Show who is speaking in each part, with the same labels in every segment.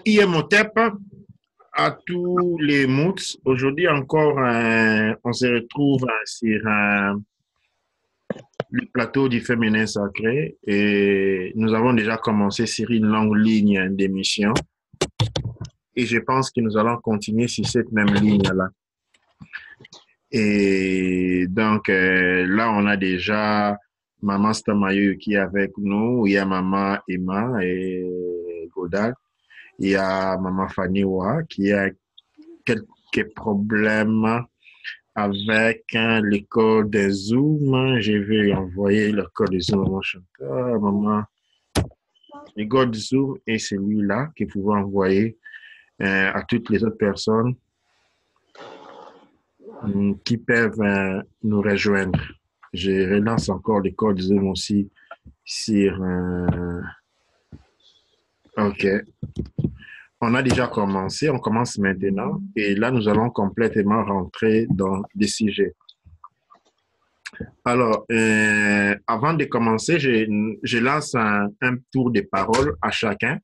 Speaker 1: IMOTEP à tous les moods. Aujourd'hui encore, on se retrouve sur le plateau du féminin sacré et nous avons déjà commencé sur une longue ligne d'émission et je pense que nous allons continuer sur cette même ligne-là. Et donc là, on a déjà Maman Stamayo qui est avec nous, il y a Maman Emma et Godal. Il y a Maman Faniwa qui a quelques problèmes avec le code de Zoom. Je vais envoyer le code de Zoom à mon chanteur. Maman, le code Zoom est celui-là que vous pouvez envoyer à toutes les autres personnes qui peuvent nous rejoindre. Je relance encore le code Zoom aussi sur... OK. On a déjà commencé, on commence maintenant et là, nous allons complètement rentrer dans des sujets. Alors, avant de commencer, je lance un tour de parole à chacun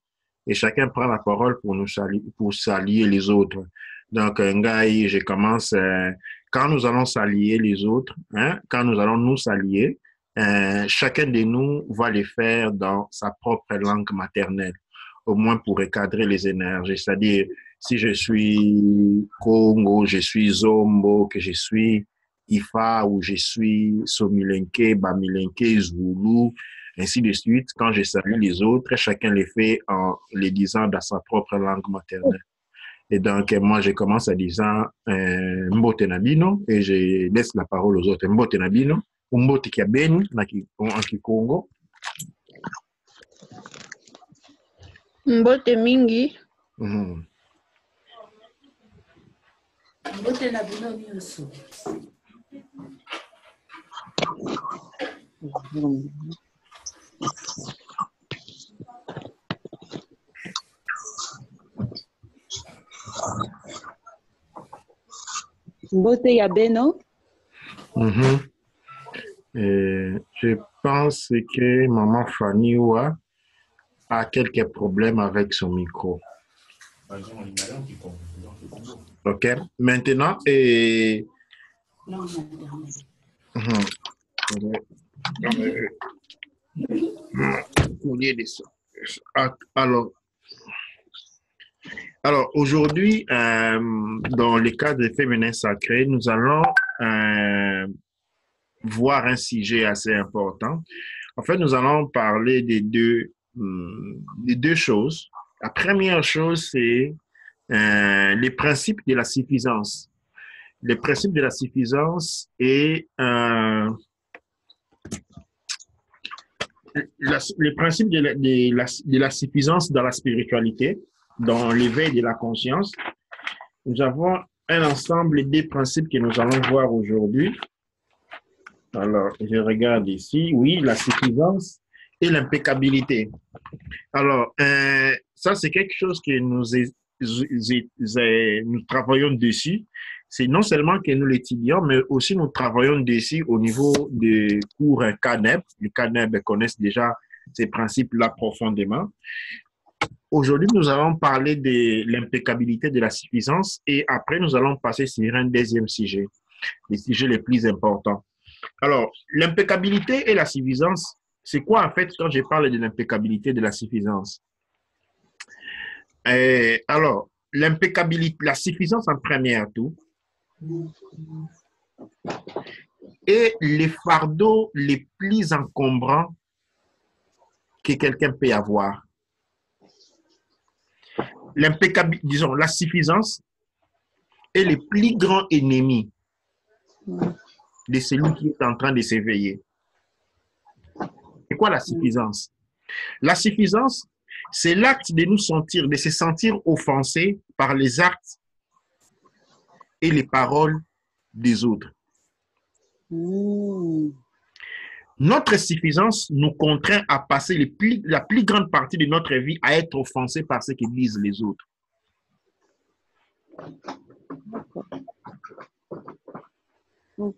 Speaker 1: et chacun prend la parole pour saluer les autres. Donc, Ngaï, je commence. Quand nous allons saluer les autres, quand nous allons nous saluer, chacun de nous va le faire dans sa propre langue maternelle, au moins pour recadrer les énergies. C'est-à-dire, si je suis Congo, je suis Zombo, que je suis Ifa ou je suis Somilenke, Bamilenke, Zulu, ainsi de suite. Quand je salue les autres, chacun les fait en les disant dans sa propre langue maternelle. Et donc, moi, je commence en disant Mbote Nabino et je laisse la parole aux autres. Mbote Nabino, Mbote Kiabeni, en Kikongo.
Speaker 2: Mbote mingi.
Speaker 3: Mbote Nabino nyonso.
Speaker 2: Mbote ya beno.
Speaker 1: Je pense que Maman Faniwa a quelques problèmes avec son micro. OK. Maintenant, alors aujourd'hui, dans le cadre des féminins sacrés, nous allons voir un sujet assez important. En fait, nous allons parler des deux choses. La première chose, c'est les principes de la suffisance. Le principe de la suffisance est le principe de la suffisance dans la spiritualité, dans l'éveil de la conscience. Nous avons un ensemble des principes que nous allons voir aujourd'hui. Alors, je regarde ici. Oui, la suffisance et l'impeccabilité. Alors, ça, c'est quelque chose que nous travaillons dessus. C'est non seulement que nous l'étudions, mais aussi nous travaillons dessus au niveau des cours CANEB. Les CANEB connaissent déjà ces principes-là profondément. Aujourd'hui, nous allons parler de l'impeccabilité de la suffisance et après, nous allons passer sur un deuxième sujet, les sujets les plus importants. Alors, l'impeccabilité et la suffisance, c'est quoi en fait quand je parle de l'impeccabilité de la suffisance? Alors, l'impeccabilité, la suffisance en premier tout, et les fardeaux les plus encombrants que quelqu'un peut avoir. L'impeccabilité, disons, la suffisance est le plus grand ennemi de celui qui est en train de s'éveiller. C'est quoi la suffisance? La suffisance, c'est l'acte de nous sentir, de se sentir offensés par les actes et les paroles des autres. Notre suffisance nous contraint à passer la plus grande partie de notre vie à être offensés par ce que disent les autres.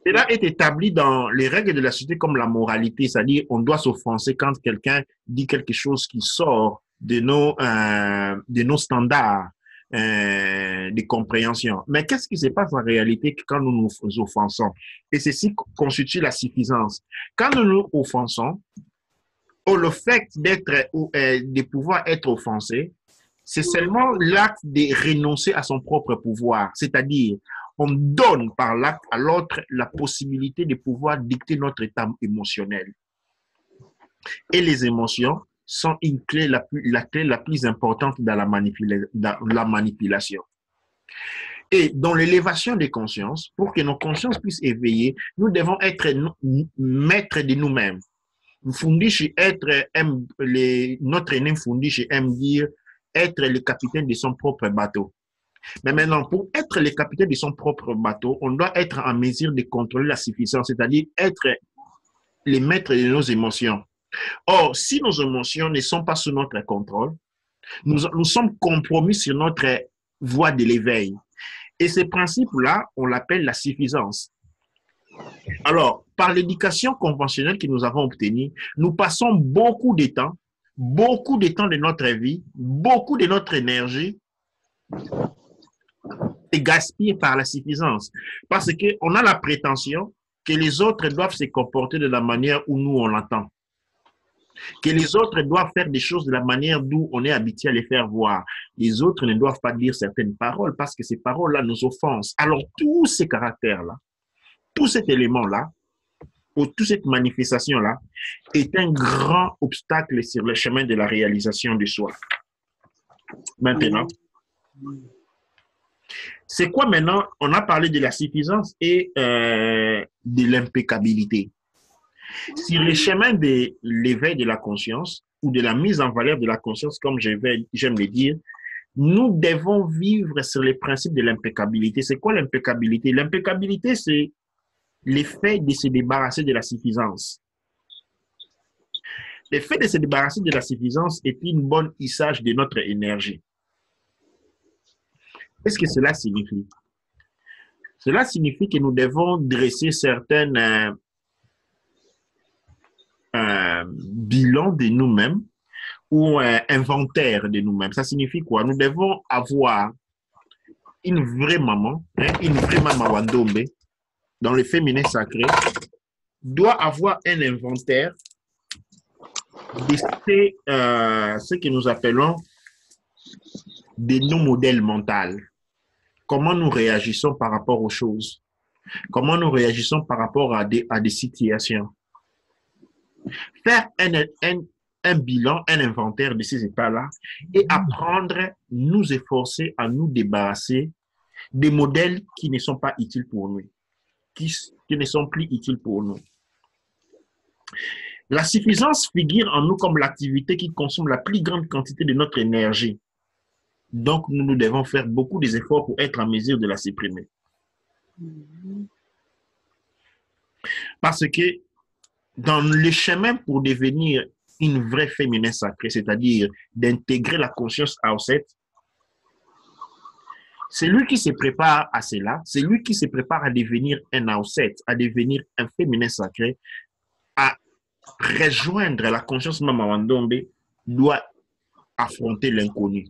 Speaker 1: Cela est établi dans les règles de la société comme la moralité, c'est-à-dire on doit s'offenser quand quelqu'un dit quelque chose qui sort de nos standards de compréhension. Mais qu'est-ce qui se passe en réalité quand nous nous offensons? Et ceci constitue la suffisance. Quand nous nous offensons, le fait de pouvoir être offensé, c'est seulement l'acte de renoncer à son propre pouvoir. C'est-à-dire, on donne par l'acte à l'autre la possibilité de pouvoir dicter notre état émotionnel. Et les émotions sont une clé la clé la plus importante dans la manipulation. Et dans l'élévation des consciences, pour que nos consciences puissent éveiller, nous devons être maîtres de nous-mêmes. Fundishi notre aîné Fundishi aime dire être le capitaine de son propre bateau. Mais maintenant, pour être le capitaine de son propre bateau, on doit être en mesure de contrôler la suffisance, c'est-à-dire être les maîtres de nos émotions. Or, si nos émotions ne sont pas sous notre contrôle, nous sommes compromis sur notre voie de l'éveil. Et ce principe-là, on l'appelle la suffisance. Alors, par l'éducation conventionnelle que nous avons obtenue, nous passons beaucoup de temps de notre vie, beaucoup de notre énergie est gaspillée par la suffisance. Parce qu'on a la prétention que les autres doivent se comporter de la manière où nous, on l'entend. Que les autres doivent faire des choses de la manière d'où on est habitué à les faire voir. Les autres ne doivent pas dire certaines paroles parce que ces paroles-là nous offensent. Alors, tous ces caractères-là, tout cet élément-là, ou toute cette manifestation-là, est un grand obstacle sur le chemin de la réalisation de soi. Maintenant, c'est quoi maintenant? On a parlé de la suffisance et de l'impeccabilité. Sur le chemin de l'éveil de la conscience ou de la mise en valeur de la conscience, comme j'aime le dire, nous devons vivre sur les principes de l'impeccabilité. C'est quoi l'impeccabilité? L'impeccabilité, c'est l'effet de se débarrasser de la suffisance. L'effet de se débarrasser de la suffisance est une bonne usage de notre énergie. Qu'est-ce que cela signifie? Cela signifie que nous devons dresser certaines bilan de nous-mêmes ou inventaire de nous-mêmes. Ça signifie quoi? Nous devons avoir une vraie maman, une vraie maman Wandombe, dans le féminin sacré, doit avoir un inventaire de ce que nous appelons de nos modèles mentaux. Comment nous réagissons par rapport aux choses? Comment nous réagissons par rapport à des situations? Faire un bilan, un inventaire de ces états-là et apprendre, nous efforcer à nous débarrasser des modèles qui ne sont pas utiles pour nous, qui ne sont plus utiles pour nous. La suffisance figure en nous comme l'activité qui consomme la plus grande quantité de notre énergie. Donc, nous devons faire beaucoup d'efforts pour être en mesure de la supprimer. Parce que dans le chemin pour devenir une vraie féminin sacrée, c'est-à-dire d'intégrer la conscience Auset, c'est lui qui se prépare à cela, c'est lui qui se prépare à devenir un Auset, à devenir un féminin sacré, à rejoindre la conscience Mama Wandombe, doit affronter l'inconnu.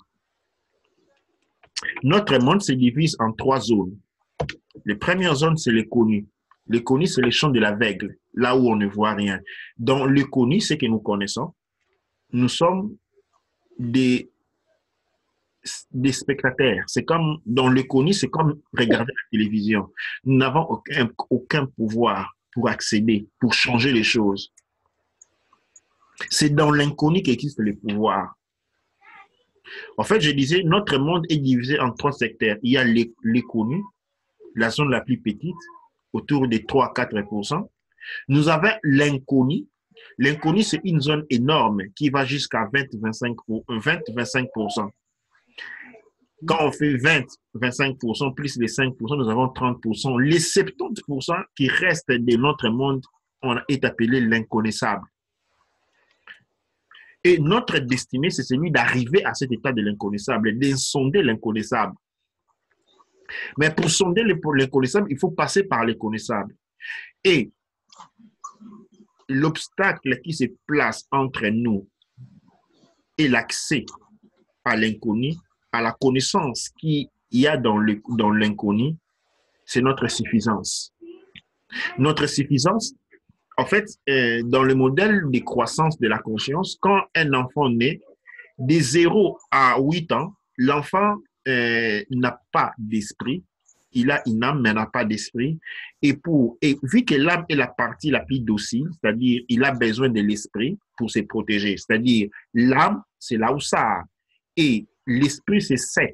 Speaker 1: Notre monde se divise en 3 zones. La première zone, c'est le connu. Le connu, c'est le champ de l'aveugle, là où on ne voit rien. Dans le connu, c'est que nous connaissons, nous sommes des spectateurs. C'est comme, dans le connu, c'est comme regarder la télévision. Nous n'avons aucun pouvoir pour accéder, pour changer les choses. C'est dans l'inconnu qu'existe le pouvoir. En fait, je disais, notre monde est divisé en 3 secteurs. Il y a le connu, la zone la plus petite, autour de 3-4%. Nous avons l'inconnu. L'inconnu, c'est une zone énorme qui va jusqu'à 20-25%. Quand on fait 20-25% plus les 5%, nous avons 30%. Les 70% qui restent de notre monde est appelé l'inconnaissable. Et notre destinée, c'est celui d'arriver à cet état de l'inconnaissable, de sonder l'inconnaissable. Mais pour sonder l'inconnaissable, il faut passer par l'inconnaissable. Et l'obstacle qui se place entre nous et l'accès à l'inconnu, à la connaissance qu'il y a dans l'inconnu, c'est notre suffisance. Notre suffisance, en fait, dans le modèle de croissance de la conscience, quand un enfant naît, de 0 à 8 ans, l'enfant n'a pas d'esprit. Il a une âme, mais n'a pas d'esprit. Et vu que l'âme est la partie la plus docile, c'est-à-dire il a besoin de l'esprit pour se protéger. C'est-à-dire l'âme, c'est là où ça. Et l'esprit, c'est 7.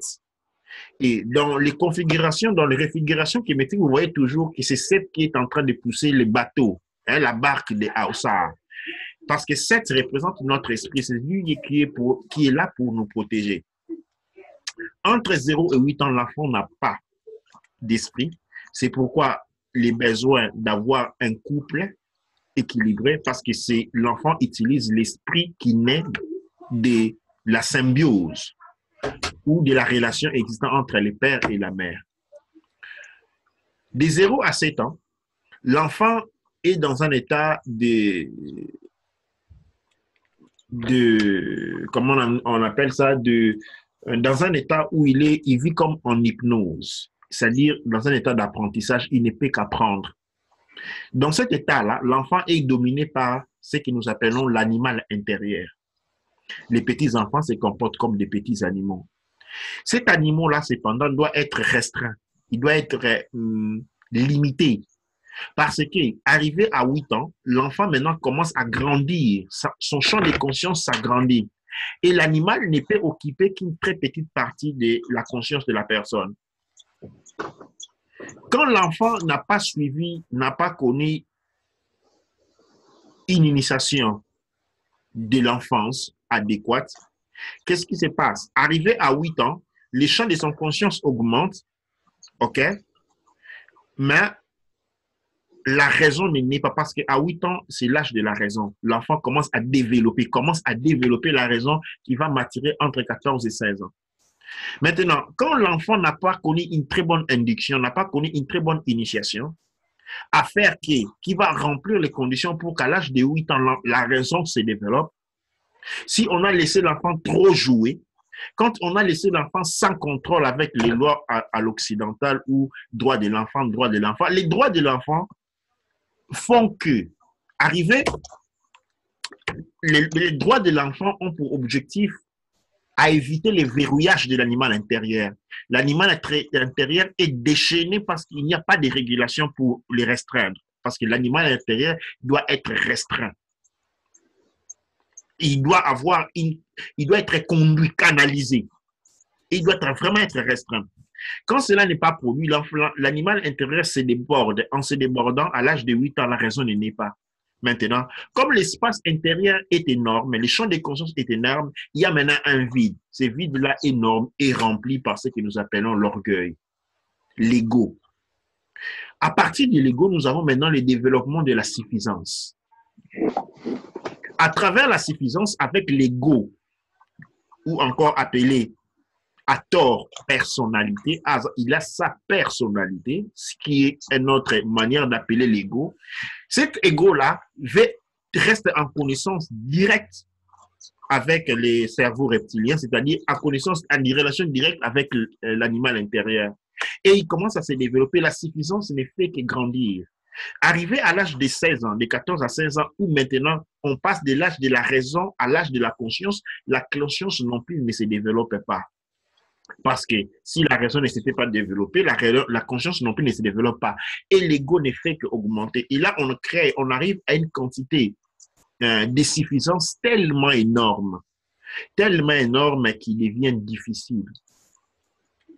Speaker 1: Et dans les configurations, dans les réfigurations kinétiques, vous voyez toujours que c'est 7 qui est en train de pousser le bateau, hein, la barque de Aoussa. Parce que 7 représente notre esprit, c'est lui qui est là pour nous protéger. Entre 0 et 8 ans, l'enfant n'a pas d'esprit. C'est pourquoi les besoins d'avoir un couple équilibré, parce que l'enfant utilise l'esprit qui naît de la symbiose ou de la relation existant entre le père et la mère. De 0 à 7 ans, l'enfant est dans un état comment on appelle ça, dans un état où il vit comme en hypnose, c'est-à-dire dans un état d'apprentissage, il ne peut qu'apprendre. Dans cet état-là, l'enfant est dominé par ce que nous appelons l'animal intérieur. Les petits enfants se comportent comme des petits animaux. Cet animal-là, cependant, doit être restreint. Il doit être limité. Parce que, arrivé à 8 ans, l'enfant maintenant commence à grandir. Son champ de conscience s'agrandit. Et l'animal ne peut occuper qu'une très petite partie de la conscience de la personne. Quand l'enfant n'a pas suivi, n'a pas connu une initiation de l'enfance adéquate, qu'est-ce qui se passe? Arrivé à 8 ans, les champs de son conscience augmentent, ok? Mais la raison ne naît pas parce qu'à 8 ans, c'est l'âge de la raison. L'enfant commence à développer la raison qui va maturer entre 14 et 16 ans. Maintenant, quand l'enfant n'a pas connu une très bonne induction, n'a pas connu une très bonne initiation, à faire qui va remplir les conditions pour qu'à l'âge de 8 ans, la raison se développe. Si on a laissé l'enfant trop jouer, quand on a laissé l'enfant sans contrôle avec les lois à l'occidental ou droit de l'enfant, les droits de l'enfant font que, les droits de l'enfant ont pour objectif à éviter le verrouillage de l'animal intérieur. L'animal intérieur est déchaîné parce qu'il n'y a pas de régulation pour les restreindre. Parce que l'animal intérieur doit être restreint. Il doit être conduit, canalisé. Il doit vraiment être restreint. Quand cela n'est pas produit, l'animal intérieur se déborde. En se débordant, à l'âge de 8 ans, la raison ne naît pas. Maintenant, comme l'espace intérieur est énorme, les champs de conscience est énorme, il y a maintenant un vide. Ce vide-là énorme est rempli par ce que nous appelons l'orgueil, l'ego. À partir de l'ego, nous avons maintenant le développement de la suffisance. À travers la suffisance, avec l'ego, ou encore appelé à tort personnalité, il a sa personnalité, ce qui est une autre manière d'appeler l'ego. Cet ego-là reste en connaissance directe avec les cerveaux reptiliens, c'est-à-dire en relation directe avec l'animal intérieur. Et il commence à se développer. La suffisance ne fait que grandir. Arrivé à l'âge de 16 ans, de 14 à 16 ans, où maintenant on passe de l'âge de la raison à l'âge de la conscience non plus ne se développe pas. Parce que si la raison ne s'était pas développée, la conscience non plus ne se développe pas. Et l'ego ne fait qu'augmenter. Et là, on arrive à une quantité de suffisance tellement énorme qu'il devient difficile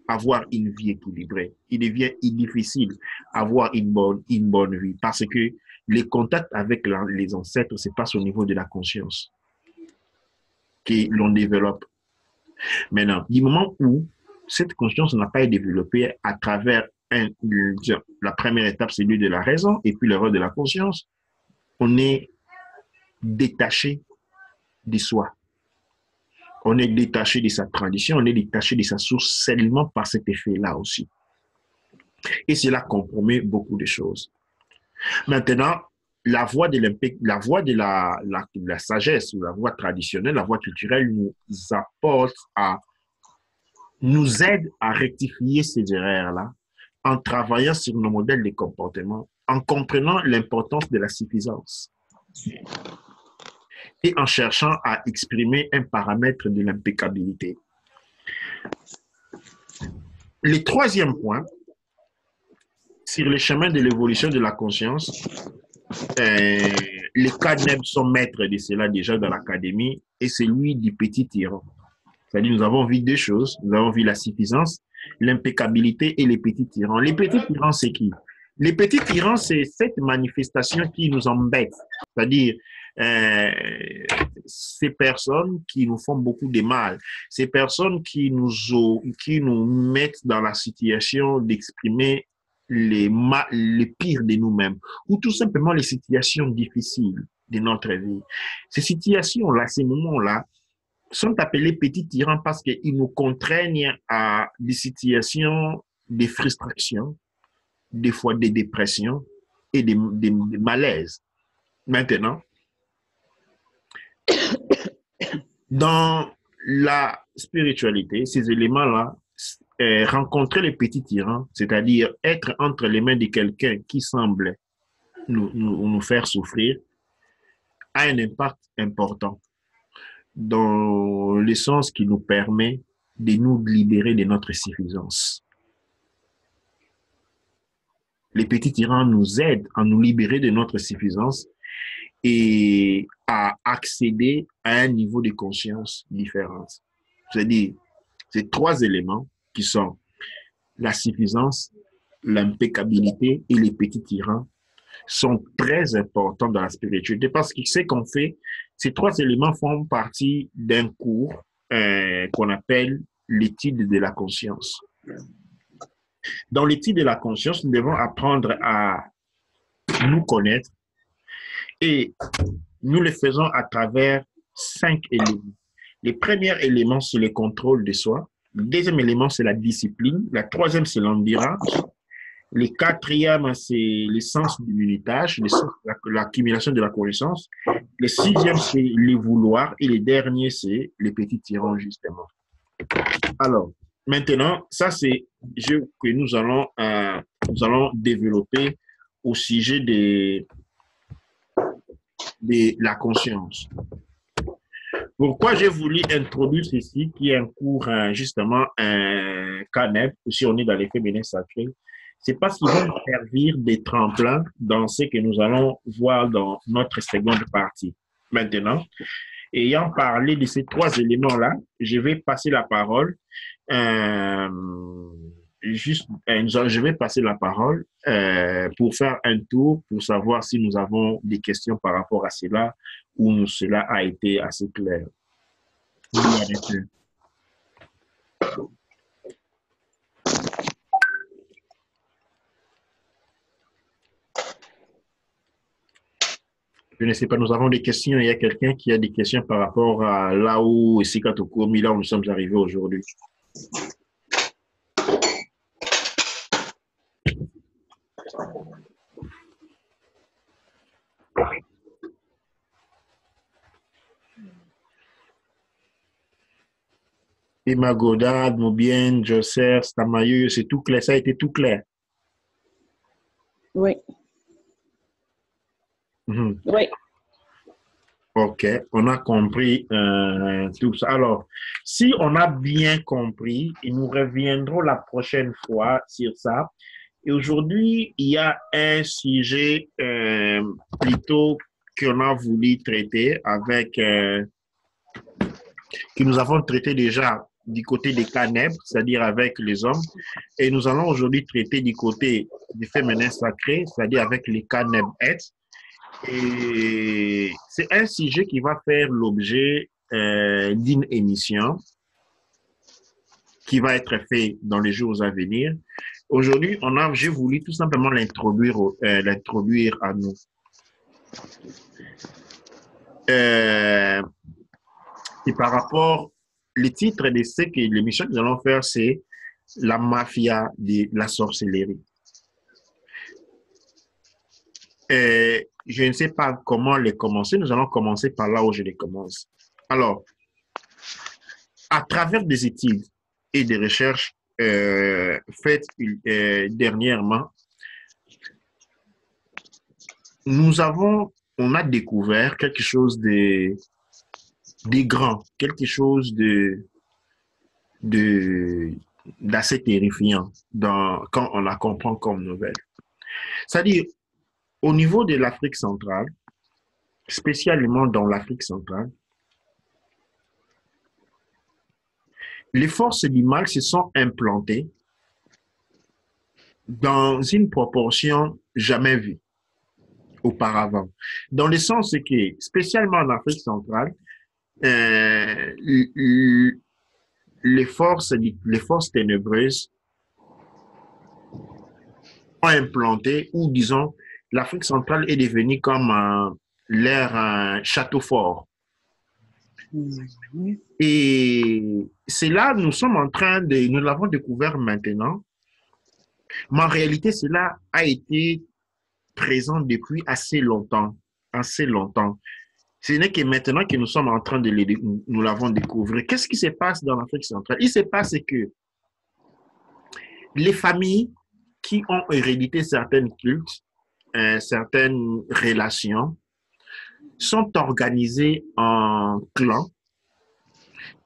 Speaker 1: avoir une vie équilibrée. Il devient difficile avoir une bonne vie. Parce que les contacts avec les ancêtres se passent au niveau de la conscience que l'on développe. Maintenant, du moment où cette conscience n'a pas été développée à travers la première étape, c'est celui de la raison, et puis l'erreur de la conscience, on est détaché de soi. On est détaché de sa tradition, on est détaché de sa source seulement par cet effet-là aussi. Et cela compromet beaucoup de choses. Maintenant, la voie de la sagesse ou la voie traditionnelle, la voie culturelle nous apporte nous aide à rectifier ces erreurs-là en travaillant sur nos modèles de comportement, en comprenant l'importance de la suffisance et en cherchant à exprimer un paramètre de l'impeccabilité. Le troisième point, sur le chemin de l'évolution de la conscience, les CADNEB sont maîtres de cela déjà dans l'académie et c'est lui du petit tyran. C'est-à-dire, nous avons vu deux choses. Nous avons vu la suffisance, l'impeccabilité et les petits tyrans. Les petits tyrans, c'est qui? Les petits tyrans, c'est cette manifestation qui nous embête. C'est-à-dire, ces personnes qui nous font beaucoup de mal, ces personnes qui nous mettent dans la situation d'exprimer les pires de nous-mêmes ou tout simplement les situations difficiles de notre vie. Ces situations-là, ces moments-là, sont appelés petits tyrans parce qu'ils nous contraignent à des situations de frustration, des fois des dépressions et des malaises. Maintenant, dans la spiritualité, ces éléments-là, rencontrer les petits tyrans, c'est-à-dire être entre les mains de quelqu'un qui semble nous faire souffrir, a un impact important dans le sens qui nous permet de nous libérer de notre suffisance. Les petits tyrans nous aident à nous libérer de notre suffisance et à accéder à un niveau de conscience différent. C'est-à-dire, ces trois éléments qui sont la suffisance, l'impeccabilité et les petits tyrans sont très importants dans la spiritualité parce que ce qu'on fait, ces trois éléments font partie d'un cours qu'on appelle l'étude de la conscience. Dans l'étude de la conscience, nous devons apprendre à nous connaître et nous le faisons à travers 5 éléments. Le premier élément, c'est le contrôle de soi. Le deuxième élément, c'est la discipline. Le troisième, c'est l'endurance. Le quatrième, c'est le sens du minutage, l'accumulation de la connaissance. Le sixième, c'est les vouloirs. Et le dernier, c'est les petits tyrans, justement. Alors, maintenant, ça, c'est ce que nous allons développer au sujet de la conscience. Pourquoi j'ai voulu introduire ceci, qui est un cours, justement, un CANEP, si on est dans les féminins sacrés, c'est parce qu'il va nous servir de tremplin dans ce que nous allons voir dans notre seconde partie. Maintenant, ayant parlé de ces trois éléments-là, je vais passer la parole, je vais passer la parole pour faire un tour, pour savoir si nous avons des questions par rapport à cela ou cela a été assez clair. Je ne sais pas, nous avons des questions. Il y a quelqu'un qui a des questions par rapport à là où Sikatokomi, là où nous sommes arrivés aujourd'hui. Imagodad, Moubien, Josser, Stamayu, c'est tout clair, ça a été tout clair.
Speaker 2: Oui. Oui.
Speaker 1: OK, on a compris tout ça. Alors, si on a bien compris, et nous reviendrons la prochaine fois sur ça. Et aujourd'hui, il y a un sujet plutôt qu'on a voulu traiter avec, que nous avons traité déjà du côté des CANEB, c'est-à-dire avec les hommes. Et nous allons aujourd'hui traiter du côté des féminins sacrés, c'est-à-dire avec les CANEB-ET. Et c'est un sujet qui va faire l'objet d'une émission qui va être faite dans les jours à venir. Aujourd'hui, j'ai voulu tout simplement l'introduire à nous. Et par rapport, le titre de l'émission que nous allons faire, c'est la mafia de la sorcellerie. je ne sais pas comment les commencer. Nous allons commencer par là où je les commence. Alors, à travers des études et des recherches faites dernièrement, on a découvert quelque chose de grand, quelque chose de, d'assez terrifiant quand on la comprend comme nouvelle. C'est-à-dire, au niveau de l'Afrique centrale, spécialement dans l'Afrique centrale, les forces du mal se sont implantées dans une proportion jamais vue auparavant. Dans le sens que, spécialement en Afrique centrale, euh, les forces ténébreuses ont implanté, ou disons, l'Afrique centrale est devenue comme leur château fort. Et c'est là, nous l'avons découvert maintenant, mais en réalité, cela a été présent depuis assez longtemps, assez longtemps. Ce n'est que maintenant que nous sommes en train nous l'avons découvert. Qu'est-ce qui se passe dans l'Afrique centrale? Il se passe que les familles qui ont hérédité certains cultes, certaines relations, sont organisées en clans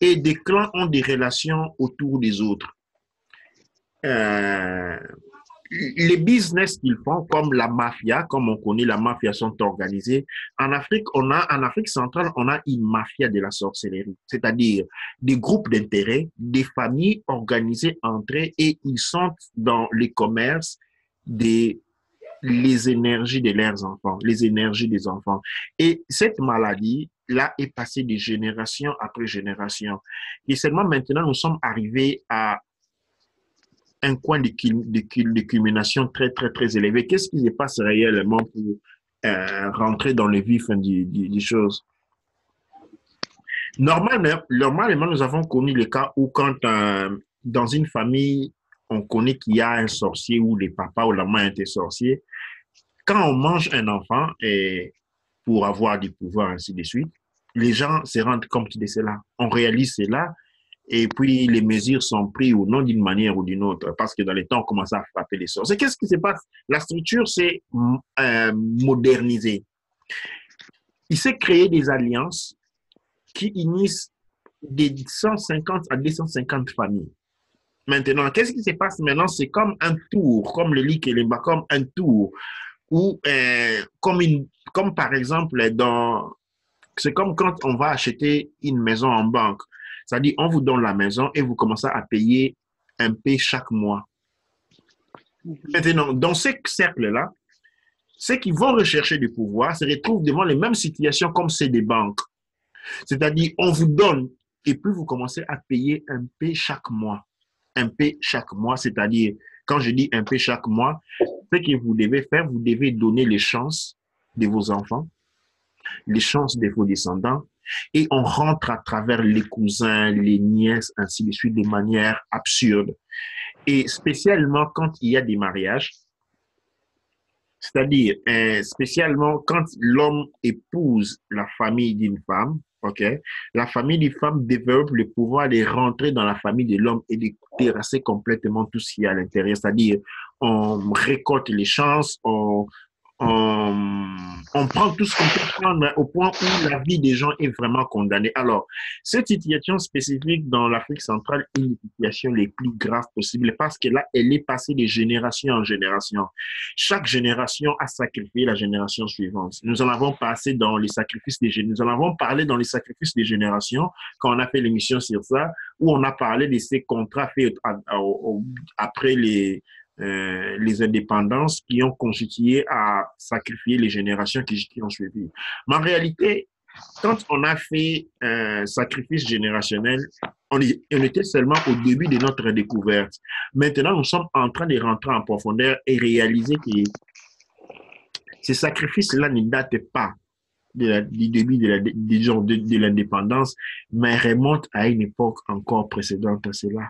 Speaker 1: et des clans ont des relations autour des autres. Les business qu'ils font, comme la mafia, comme on connaît, la mafia sont organisées. En Afrique centrale, on a une mafia de la sorcellerie, c'est-à-dire des groupes d'intérêt, des familles organisées entre elles et ils sont dans les commerces des les énergies de leurs enfants, les énergies des enfants. Et cette maladie-là est passée de génération après génération. Et seulement maintenant, nous sommes arrivés à un coin de culmination très, très, très élevé. Qu'est-ce qui se passe réellement pour rentrer dans le vif des choses? Normalement, nous avons connu le cas où quand dans une famille, on connaît qu'il y a un sorcier ou le papa ou la maman était sorcier, quand on mange un enfant et pour avoir du pouvoir, ainsi de suite, les gens se rendent compte de cela. On réalise cela et puis les mesures sont prises ou non d'une manière ou d'une autre parce que dans les temps, on commence à frapper les sorts. Qu'est-ce qui se passe? La structure s'est modernisée. Il s'est créé des alliances qui unissent des 150 à 250 familles. Maintenant, qu'est-ce qui se passe maintenant? C'est comme un tour, comme le lit et les bas, comme un tour ou comme par exemple c'est comme quand on va acheter une maison en banque. C'est-à-dire, on vous donne la maison et vous commencez à payer un peu chaque mois. Maintenant, dans ce cercle-là, ceux qui vont rechercher du pouvoir se retrouvent devant les mêmes situations comme celles des banques. C'est-à-dire, on vous donne et puis vous commencez à payer un peu chaque mois. Un peu chaque mois, c'est-à-dire, quand je dis un peu chaque mois, ce que vous devez faire, vous devez donner les chances de vos enfants, les chances de vos descendants, et on rentre à travers les cousins, les nièces, ainsi de suite, de manière absurde. Et spécialement quand il y a des mariages, c'est-à-dire spécialement quand l'homme épouse la famille d'une femme, ok, la famille d'une femme développe le pouvoir de rentrer dans la famille de l'homme et de terrasser complètement tout ce qu'il y a à l'intérieur. C'est-à-dire, on récolte les chances, on prend tout ce qu'on peut prendre au point où la vie des gens est vraiment condamnée. Alors, cette situation spécifique dans l'Afrique centrale est une situation les plus graves possibles parce que là, elle est passée de génération en génération. Chaque génération a sacrifié la génération suivante. Nous en avons passé dans les sacrifices des générations. Nous en avons parlé dans les sacrifices des générations quand on a fait l'émission sur ça, où on a parlé de ces contrats faits après les indépendances qui ont constitué à sacrifier les générations qui ont suivi. Mais en réalité, quand on a fait un sacrifice générationnel, on était seulement au début de notre découverte. Maintenant, nous sommes en train de rentrer en profondeur et réaliser que ces sacrifices-là ne datent pas du début de l'indépendance, mais remontent à une époque encore précédente à cela.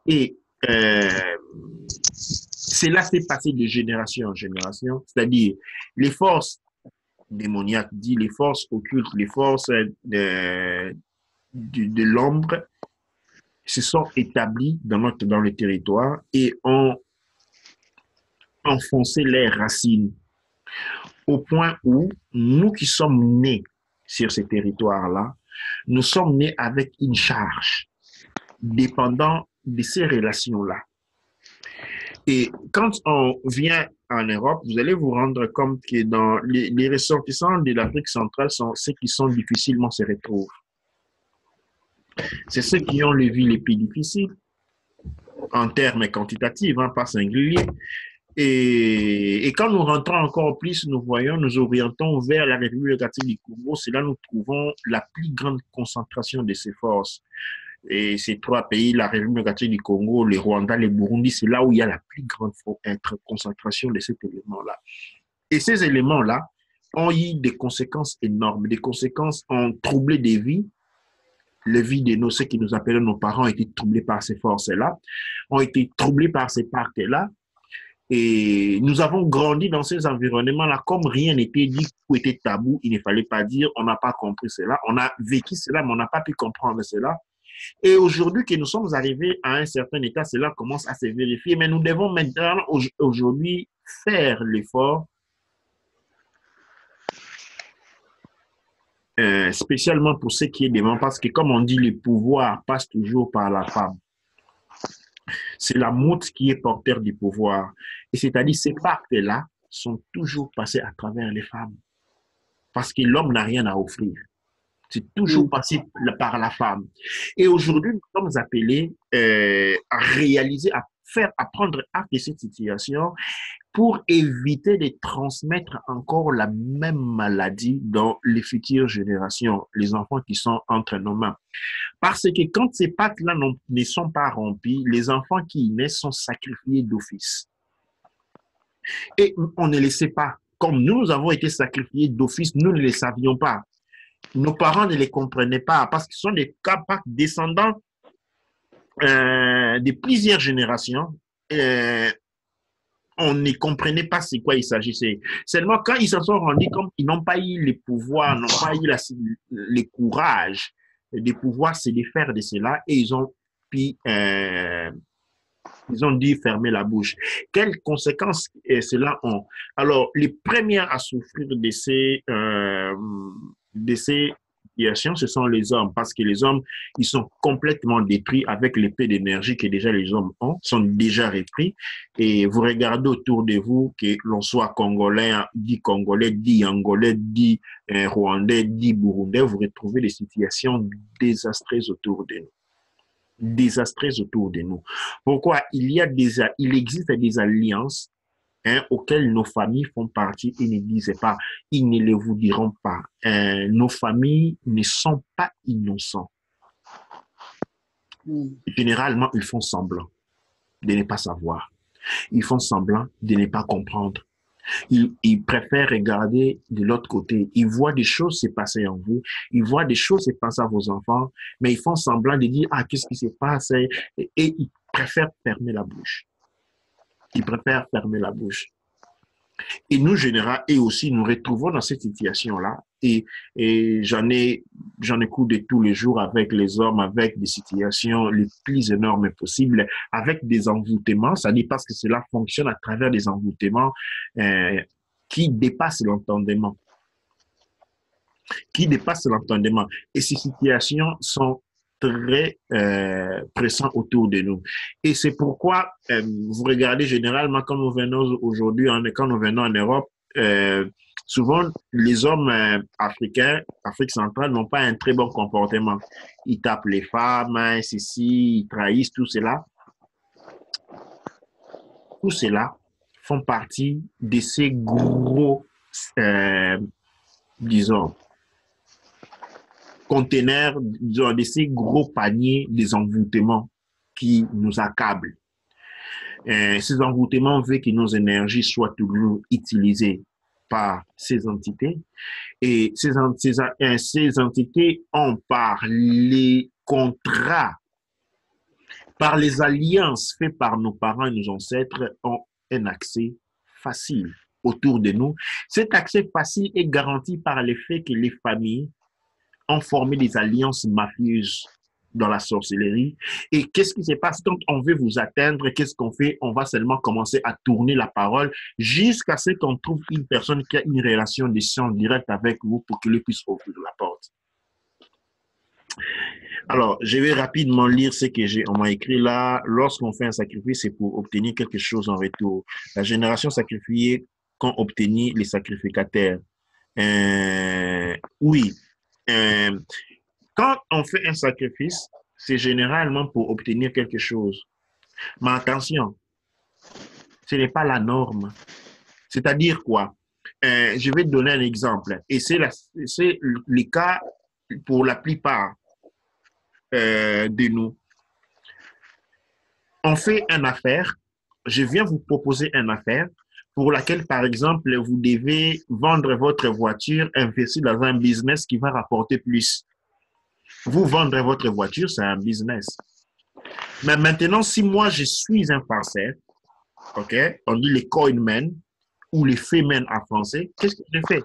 Speaker 1: Et cela s'est passé de génération en génération, c'est-à-dire les forces démoniaques, dit les forces occultes, les forces de l'ombre se sont établies dans le territoire et ont enfoncé leurs racines au point où nous qui sommes nés sur ces territoires-là, nous sommes nés avec une charge dépendant de ces relations-là. Et quand on vient en Europe, vous allez vous rendre compte que dans les ressortissants de l'Afrique centrale sont ceux qui sont difficilement se retrouvent. C'est ceux qui ont les vies les plus difficiles en termes quantitatifs, hein, pas singuliers. Et quand nous rentrons encore plus, nous voyons, nous orientons vers la République démocratique du Congo, c'est là que nous trouvons la plus grande concentration de ces forces. Et ces trois pays, la République démocratique du Congo, le Rwanda, le Burundi, c'est là où il y a la plus grande concentration de cet élément-là. Et ces éléments-là ont eu des conséquences énormes. Des conséquences ont troublé des vies. Les vies de ceux qui nous appelaient nos parents ont été troublés par ces forces-là, ont été troublés par ces parcs-là. Et nous avons grandi dans ces environnements-là comme rien n'était dit, tout était tabou, il ne fallait pas dire, on n'a pas compris cela, on a vécu cela, mais on n'a pas pu comprendre cela. Et aujourd'hui que nous sommes arrivés à un certain état, cela commence à se vérifier, mais nous devons maintenant aujourd'hui faire l'effort, spécialement pour ce qui est des membres, parce que comme on dit, le pouvoir passe toujours par la femme. C'est la moutre qui est porteur du pouvoir. Et c'est-à-dire ces pactes-là sont toujours passés à travers les femmes. Parce que l'homme n'a rien à offrir. C'est toujours passé par la femme. Et aujourd'hui, nous sommes appelés à réaliser, à prendre acte de cette situation pour éviter de transmettre encore la même maladie dans les futures générations, les enfants qui sont entre nos mains. Parce que quand ces pactes-là ne sont pas remplis, les enfants qui naissent sont sacrifiés d'office. Et on ne le sait pas. Comme nous avons été sacrifiés d'office, nous ne le savions pas. Nos parents ne les comprenaient pas parce qu'ils sont des pactes descendants de plusieurs générations. On ne comprenait pas c'est quoi il s'agissait. Seulement quand ils se sont rendus compte qu'ils n'ont pas eu le pouvoir, n'ont pas eu le courage de pouvoir se défaire de cela et ils ont dû fermer la bouche. Quelles conséquences cela ont? Alors, les premières à souffrir de ces situations, ce sont les hommes, parce que les hommes, ils sont complètement détruits avec l'épée d'énergie que déjà les hommes ont, sont déjà repris. Et vous regardez autour de vous, que l'on soit congolais, dit angolais, dit rwandais, dit burundais, vous retrouvez des situations désastreuses autour de nous. Désastreuses autour de nous. Pourquoi? Il existe des alliances auxquelles nos familles font partie et ne disent pas, ils ne le vous diront pas. Nos familles ne sont pas innocents. Généralement, ils font semblant de ne pas savoir. Ils font semblant de ne pas comprendre. Ils préfèrent regarder de l'autre côté. Ils voient des choses se passer en vous. Ils voient des choses se passer à vos enfants, mais ils font semblant de dire, ah, qu'est-ce qui se passe? Et ils préfèrent fermer la bouche. Ils préfèrent fermer la bouche. Et nous, général, et aussi, nous retrouvons dans cette situation-là. Et j'en écoute de tous les jours avec les hommes, avec des situations les plus énormes possibles, avec des envoûtements. Ça dit parce que cela fonctionne à travers des envoûtements qui dépassent l'entendement. Qui dépassent l'entendement. Et ces situations sont très pressants autour de nous. Et c'est pourquoi vous regardez généralement quand nous venons aujourd'hui, quand nous venons en Europe, souvent les hommes africains, Afrique centrale, n'ont pas un très bon comportement. Ils tapent les femmes, ceci, ils trahissent, tout cela. Tout cela font partie de ces gros, disons, conteneurs, de ces gros paniers des envoûtements qui nous accablent. Ces envoûtements veulent que nos énergies soient toujours utilisées par ces entités. Et ces entités ont par les contrats, par les alliances faites par nos parents et nos ancêtres, ont un accès facile autour de nous. Cet accès facile est garanti par le fait que les familles ont formé des alliances mafieuses dans la sorcellerie. Et qu'est-ce qui se passe quand on veut vous atteindre? Qu'est-ce qu'on fait? On va seulement commencer à tourner la parole jusqu'à ce qu'on trouve une personne qui a une relation de sang directe avec vous pour qu'il puisse ouvrir la porte. Alors, je vais rapidement lire ce que on m'a écrit là. Lorsqu'on fait un sacrifice, c'est pour obtenir quelque chose en retour. La génération sacrifiée qu'ont obtenu les sacrificataires. Oui. Quand on fait un sacrifice, c'est généralement pour obtenir quelque chose. Mais attention, ce n'est pas la norme. C'est-à-dire quoi? Je vais te donner un exemple. Et c'est le cas pour la plupart de nous. On fait une affaire. Je viens vous proposer une affaire pour laquelle, par exemple, vous devez vendre votre voiture, investir dans un business qui va rapporter plus. Vous vendre votre voiture, c'est un business. Mais maintenant, si moi, je suis un Français, OK, on dit les coinmen ou les fémen en français, qu'est-ce que je fais?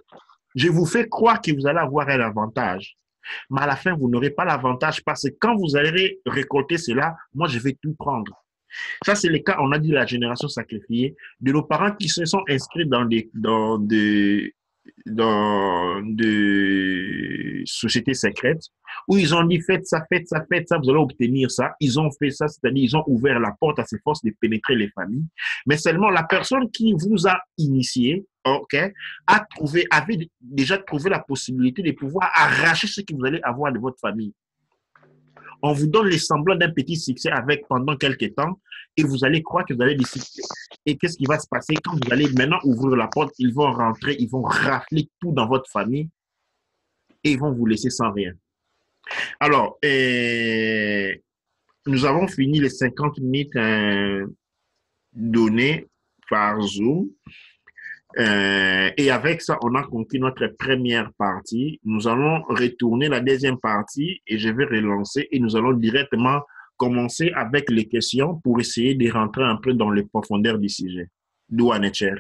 Speaker 1: Je vous fais croire que vous allez avoir un avantage. Mais à la fin, vous n'aurez pas l'avantage parce que quand vous allez récolter cela, moi, je vais tout prendre. Ça, c'est le cas, on a dit la génération sacrifiée, de nos parents qui se sont inscrits dans des sociétés secrètes où ils ont dit faites ça, faites ça, faites ça, vous allez obtenir ça. Ils ont fait ça, c'est-à-dire ils ont ouvert la porte à ces forces de pénétrer les familles. Mais seulement la personne qui vous a initié, ok, avait déjà trouvé la possibilité de pouvoir arracher ce que vous allez avoir de votre famille. On vous donne les semblants d'un petit succès avec pendant quelques temps et vous allez croire que vous allez décider. Et qu'est-ce qui va se passer quand vous allez maintenant ouvrir la porte? Ils vont rentrer, ils vont rafler tout dans votre famille et ils vont vous laisser sans rien. Alors, nous avons fini les 50 minutes données par Zoom. Et avec ça, on a conclu notre première partie. Nous allons retourner la deuxième partie et je vais relancer et nous allons directement commencer avec les questions pour essayer de rentrer un peu dans les profondeurs du sujet. Douane Etcher.